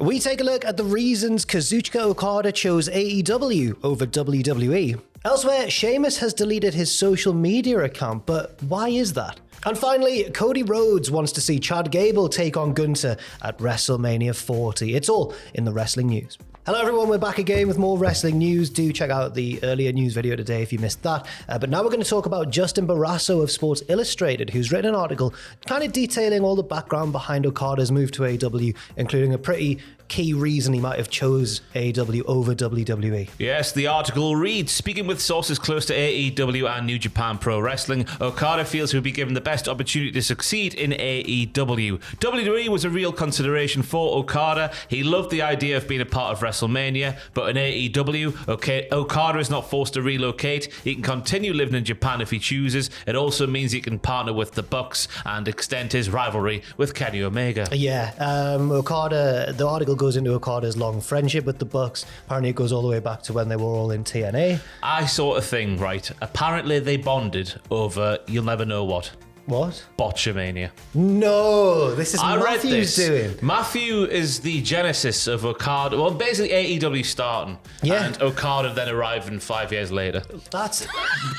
We take a look at the reasons Kazuchika Okada chose AEW over WWE. Elsewhere, Sheamus has deleted his social media account, but why is that? And finally, Cody Rhodes wants to see Chad Gable take on Gunther at WrestleMania 40. It's all in the wrestling news. Hello everyone, we're back again with more wrestling news. Do check out the earlier news video today if you missed that. But now we're going to talk about Justin Barrasso of Sports Illustrated, who's written an article kind of detailing all the background behind Okada's move to AEW, including a pretty key reason he might have chose AEW over WWE. Yes, the article reads, speaking with sources close to AEW and New Japan Pro Wrestling, Okada feels he'll be given the best opportunity to succeed in AEW. WWE was a real consideration for Okada. He loved the idea of being a part of WrestleMania, but in AEW, Okada is not forced to relocate. He can continue living in Japan if he chooses. It also means he can partner with the Bucks and extend his rivalry with Kenny Omega. Yeah, Okada, the article goes into Okada's long friendship with the Bucks. Apparently it goes all the way back to when they were all in TNA. I saw a thing, right? Apparently they bonded over, you'll never know what. What? Botchamania. No, this is Matthew's doing. Matthew is the genesis of Okada. Well, basically AEW starting. Yeah. And Okada then arriving 5 years later. That's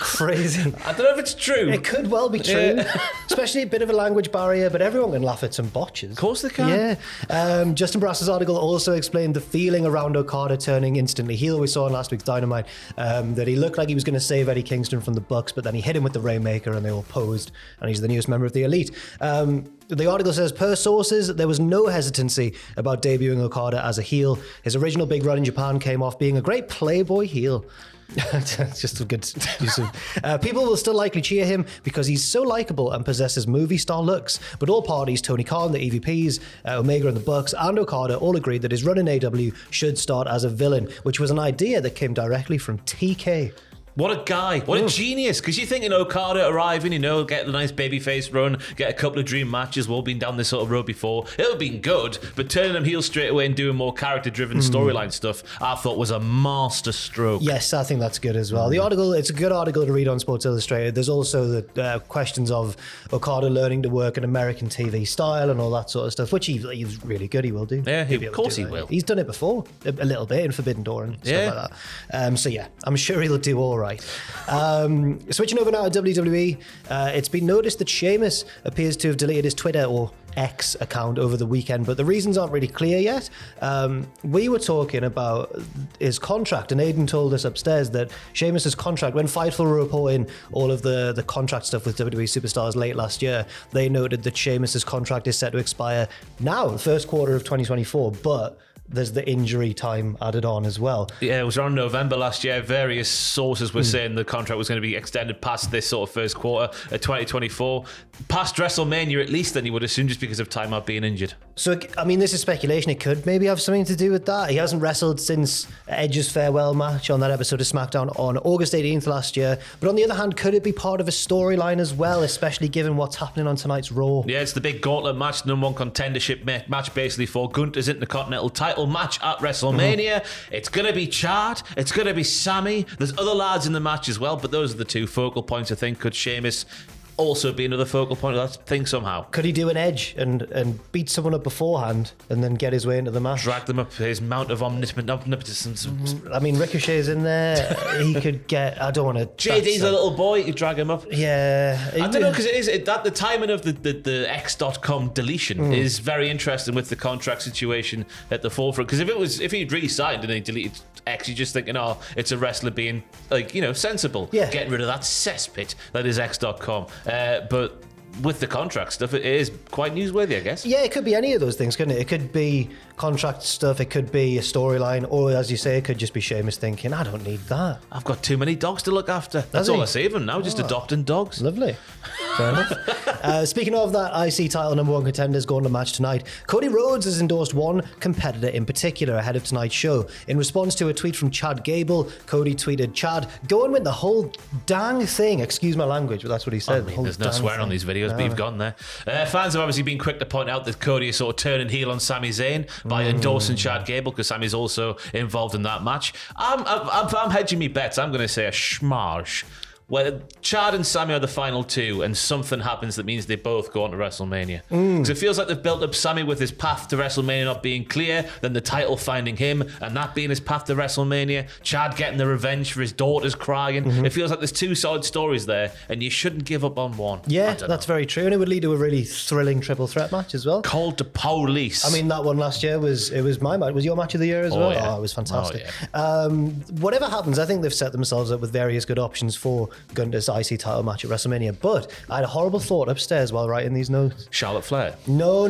crazy. I don't know if it's true. It could well be true. Yeah. Especially a bit of a language barrier, but everyone can laugh at some botches. Of course they can. Yeah. Justin Barrasso's article also explained the feeling around Okada turning instantly heel. We saw in last week's Dynamite that he looked like he was going to save Eddie Kingston from the Bucks, but then he hit him with the Rainmaker and they all posed, and he's the newest member of the Elite. The article says, per sources, there was no hesitancy about debuting Okada as a heel. His original big run in Japan came off being a great playboy heel. It's just a good use of... people will still likely cheer him because he's so likable and possesses movie star looks. But all parties, Tony Khan, the EVPs, Omega and the Bucks, and Okada all agreed that his run in AEW should start as a villain, which was an idea that came directly from TK. What a guy. What a genius. Because you're thinking Okada arriving, get the nice babyface run, get a couple of dream matches. We've all been down this sort of road before. It'll have been good, but turning them heel straight away and doing more character-driven storyline stuff, I thought was a master stroke. Yes, I think that's good as well. The article, it's a good article to read on Sports Illustrated. There's also the questions of Okada learning to work an American TV style and all that sort of stuff, which he's really good. He will do. Yeah, of course he will. He's done it before, a little bit in Forbidden Door and stuff like that. So yeah, I'm sure he'll do all right. Switching over now to WWE, it's been noticed that Sheamus appears to have deleted his Twitter or X account over the weekend, but the reasons aren't really clear yet. We were talking about his contract, and Aiden told us upstairs that Sheamus's contract, when Fightful were reporting all of the contract stuff with WWE superstars late last year, they noted that Sheamus's contract is set to expire now, the first quarter of 2024, but there's the injury time added on as well. Yeah, it was around November last year. Various sources were saying the contract was going to be extended past this sort of first quarter of 2024. Past WrestleMania at least, then you would assume, just because of time out being injured. So, I mean, this is speculation. It could maybe have something to do with that. He hasn't wrestled since Edge's farewell match on that episode of SmackDown on August 18th last year. But on the other hand, could it be part of a storyline as well, especially given what's happening on tonight's Raw? Yeah, it's the big gauntlet match, number one contendership match basically for Gunther's Intercontinental title match at WrestleMania. It's going to be Chad. It's going to be Sammy. There's other lads in the match as well, but those are the two focal points, I think. Could Sheamus also be another focal point of that thing somehow? Could he do an Edge and beat someone up beforehand and then get his way into the match? Drag them up his mount of omnipotence. I mean, Ricochet's in there. He could get... I don't want to... JD's a little boy. You could drag him up. Yeah. I don't know, because the timing of the X.com deletion is very interesting with the contract situation at the forefront. Because if he'd re-signed and he deleted X, you're just thinking, it's a wrestler being, sensible. Yeah. Getting rid of that cesspit that is X.com. But with the contract stuff, it is quite newsworthy, I guess. Yeah, it could be any of those things, couldn't it? It could be contract stuff, it could be a storyline, or as you say, it could just be Sheamus thinking, I don't need that. I've got too many dogs to look after. That's all I see of them now, just adopting dogs. Lovely. Fair enough. Speaking of that IC title number one contenders going to match tonight, Cody Rhodes has endorsed one competitor in particular ahead of tonight's show. In response to a tweet from Chad Gable, Cody tweeted, Chad, go on with the whole dang thing. Excuse my language, but that's what he said. There's no swearing on these videos, but you've gone there. Fans have obviously been quick to point out that Cody is sort of turning heel on Sami Zayn by endorsing Chad Gable, because Sami's also involved in that match. I'm hedging me bets. I'm going to say a schmarge. where Chad and Sammy are the final two, and something happens that means they both go on to WrestleMania. Because it feels like they've built up Sammy with his path to WrestleMania not being clear, then the title finding him, and that being his path to WrestleMania, Chad getting the revenge for his daughters crying. It feels like there's two solid stories there, and you shouldn't give up on one. Yeah, that's very true, and it would lead to a really thrilling triple threat match as well. Called to police. I mean, that one last year was my match. Was your match of the year as well? Yeah. Oh, it was fantastic. Oh, Whatever happens, I think they've set themselves up with various good options for Gunther's IC title match at WrestleMania. But I had a horrible thought upstairs while writing these notes. Charlotte Flair. No,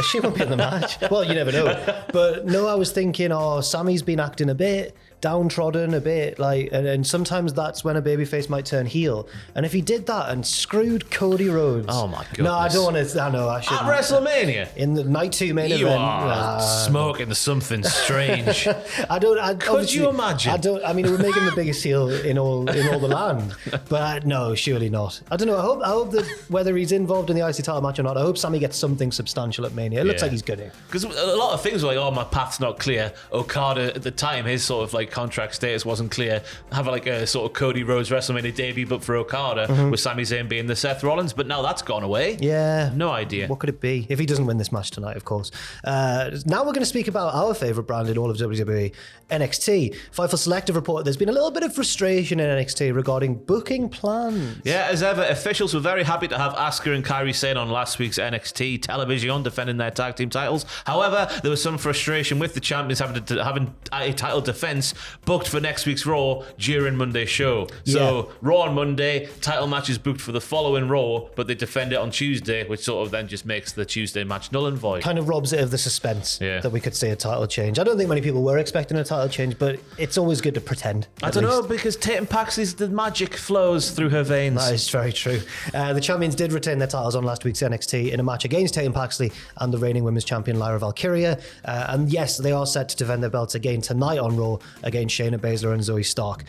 she won't be in the match. Well, you never know. But no, I was thinking, Sammy's been acting a bit downtrodden, a bit like, and sometimes that's when a babyface might turn heel. And if he did that and screwed Cody Rhodes, oh my goodness! No, I don't want to. I know I shouldn't. At WrestleMania in the night 2 main you event, are smoking something strange. Could you imagine? I mean, it would make him the biggest heel in all the land. But no, surely not. I don't know. I hope that whether he's involved in the IC title match or not, I hope Sammy gets something substantial at Mania. It looks like he's gonna. Because a lot of things were like, my path's not clear. Okada at the time, his sort of like contract status wasn't clear. Have like a sort of Cody Rhodes WrestleMania debut, but for Okada, with Sami Zayn being the Seth Rollins. But now that's gone away. Yeah, no idea. What could it be if he doesn't win this match tonight? Of course. Now we're going to speak about our favorite brand in all of WWE, NXT. Fightful Select have reported there's been a little bit of frustration in NXT regarding booking plans. Yeah, as ever, officials were very happy to have Asuka and Kairi Sane on last week's NXT television defending their tag team titles. However, there was some frustration with the champions having a title defense booked for next week's Raw during Monday's show. So Raw on Monday, title match is booked for the following Raw, but they defend it on Tuesday, which sort of then just makes the Tuesday match null and void. Kind of robs it of the suspense that we could see a title change. I don't think many people were expecting a title change, but it's always good to pretend. I don't know, because Tatum Paxley's the magic flows through her veins. That is very true. The champions did retain their titles on last week's NXT in a match against Tatum Paxley and the reigning women's champion Lyra Valkyria. And yes, they are set to defend their belts again tonight on Raw against Shayna Baszler and Zoe Stark.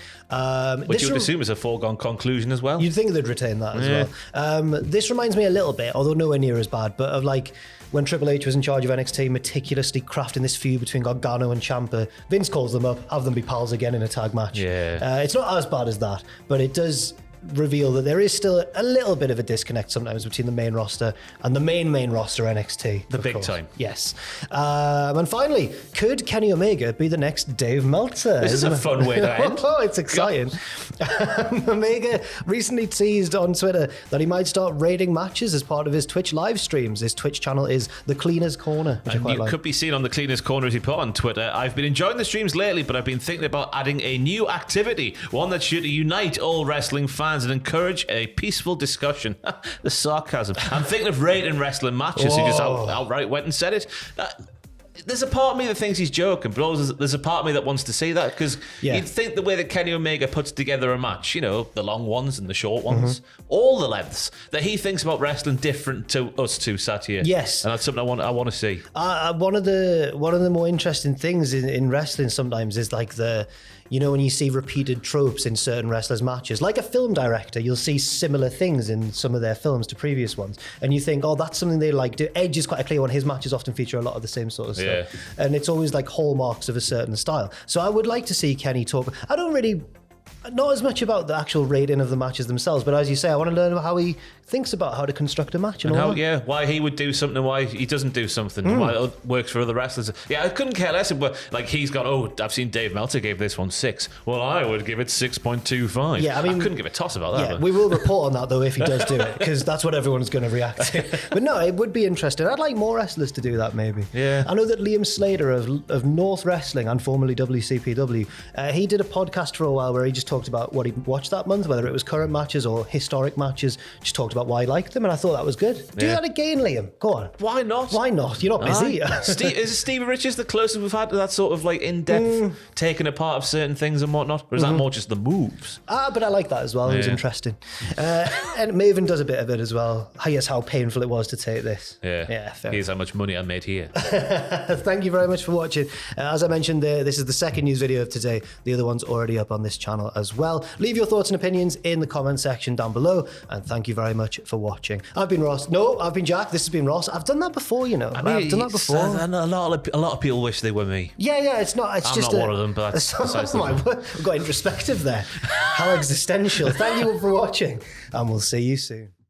Which you would assume is a foregone conclusion as well. You'd think they'd retain that as well. This reminds me a little bit, although nowhere near as bad, but of like when Triple H was in charge of NXT, meticulously crafting this feud between Gargano and Ciampa. Vince calls them up, have them be pals again in a tag match. It's not as bad as that, but it does reveal that there is still a little bit of a disconnect sometimes between the main roster and the main roster NXT. The big time. Yes. And finally, could Kenny Omega be the next Dave Meltzer? This is a fun way to end. Oh, it's exciting. Omega recently teased on Twitter that he might start rating matches as part of his Twitch live streams. His Twitch channel is The Cleaner's Corner, which and I quite you like. could be seen on The Cleaner's Corner as he put on Twitter. I've been enjoying the streams lately, but I've been thinking about adding a new activity, one that should unite all wrestling fans and encourage a peaceful discussion. The sarcasm. I'm thinking of rating wrestling matches. He just outright went and said it. There's a part of me that thinks he's joking, but also there's a part of me that wants to see that, because you'd think the way that Kenny Omega puts together a match, you know, the long ones and the short ones, all the lengths, that he thinks about wrestling different to us two sat here. Yes, and that's something I want to see. One of the more interesting things in wrestling sometimes is like when you see repeated tropes in certain wrestlers' matches, like a film director, you'll see similar things in some of their films to previous ones, and you think, that's something they like do. Edge is quite a clear one. His matches often feature a lot of the same sort of stuff. And it's always like hallmarks of a certain style. So I would like to see Kenny talk. Not as much about the actual rating of the matches themselves, but as you say, I want to learn how he thinks about how to construct a match and all that. Why he would do something and why he doesn't do something, why it works for other wrestlers. Yeah, I couldn't care less. But like he's got, I've seen Dave Meltzer gave this one 6. Well, I would give it 6.25. Yeah, I mean, I couldn't give a toss about that. Yeah, we will report on that though if he does do it, because that's what everyone's going to react to. But no, it would be interesting. I'd like more wrestlers to do that maybe. Yeah. I know that Liam Slater of North Wrestling and formerly WCPW, he did a podcast for a while where he just talked about what he watched that month, whether it was current matches or historic matches, just talked about why he liked them, and I thought that was good. Do that again, Liam. Go on. Why not? Why not? You're not busy. Is Stevie Richards the closest we've had to that sort of like in-depth taking apart of certain things and whatnot? Or is that more just the moves? But I like that as well. It was interesting. And Maven does a bit of it as well. Here's how painful it was to take this. Yeah, here's how much money I made here. Thank you very much for watching. As I mentioned, this is the second news video of today. The other one's already up on this channel as as well. Leave your thoughts and opinions in the comment section down below, and thank you very much for watching. I've been Ross. No, I've been Jack. This has been Ross. I've done that before, you know. I've done that before. A lot of people wish they were me. Yeah, it's not. It's I'm just not one of them, but that's besides the point. We've got introspective there. How existential. Thank you all for watching, and we'll see you soon.